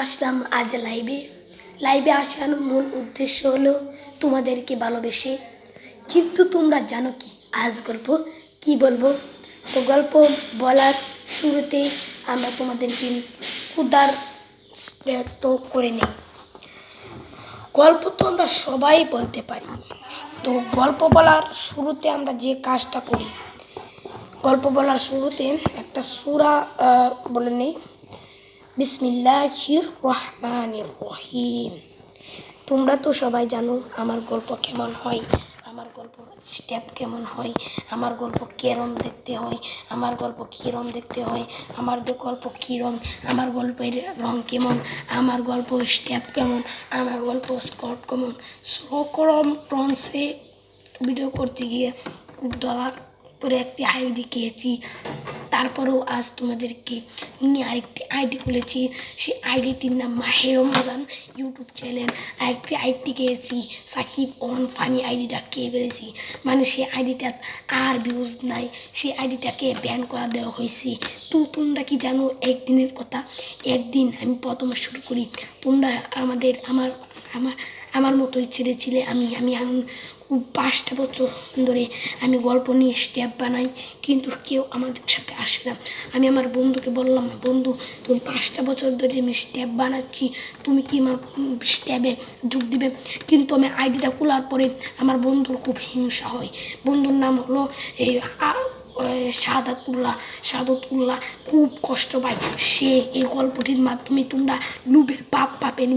আসলাম আজ লাইভে আসার মূল উদ্দেশ্য হলো তোমাদেরকে ভালোবেসে। কিন্তু তোমরা জানো কি আজ গল্প কি বলবো? তো গল্প বলার শুরুতে আমরা তোমাদেরকে উদার তো করে নেই। গল্প তো আমরা সবাই বলতে পারি। তো গল্প বলার শুরুতে আমরা যে কাজটা করি, গল্প বলার শুরুতে একটা সূরা বলে নেই, বিসমিল্লাহির রহমানির রহিম। তোমরা তো সবাই জানো আমার গল্প কেমন হয়, আমার গল্প স্টেপ কেমন হয়, আমার গল্প কেরম দেখতে হয়, আমার গল্প কীরম দেখতে হয়, আমার গল্প কীরম, আমার গল্পের রং কেমন, আমার গল্প স্টেপ কেমন, আমার গল্প স্কট কেমন। সকরম ট্রন্সে ভিডিও করতে গিয়ে খুব ডলার করে একটি আইডি খেয়েছি। তারপরেও আজ তোমাদেরকে নিয়ে আরেকটি আইডি খুলেছি। সেই আইডিটির নাম মাহে রমজান ইউটিউব চ্যানেল। আরেকটি আইডি খেয়েছি সাকিব অন ফানি, আইডিটা খেয়ে ফেলেছি। মানে সেই আইডিটা আর ভিউজ নাই, সেই আইডিটাকে ব্যান করা দেওয়া হয়েছে। তো তোমরা কি জানো একদিনের কথা? একদিন আমি প্রথমে শুরু করি, তোমরা আমার মতোই ছেলে আমি 5টা বছর ধরে আমি গল্প নিয়ে স্টেপ বানাই, কিন্তু কেউ আমাদের সাথে আসে না। আমি আমার বন্ধুকে বললাম, বন্ধু তুমি 5টা বছর ধরে আমি স্টেপ বানাচ্ছি, তুমি কি আমার স্টেপে যোগ দিবে? কিন্তু আমি আইডিটা খোলার পরে আমার বন্ধুর খুব হিংসা হয়। বন্ধুর নাম হলো সাদতুল্লাহ। খুব কষ্ট পায় সে। এই গল্পটির মাধ্যমে তোমরা লুবের পাপ পাবে।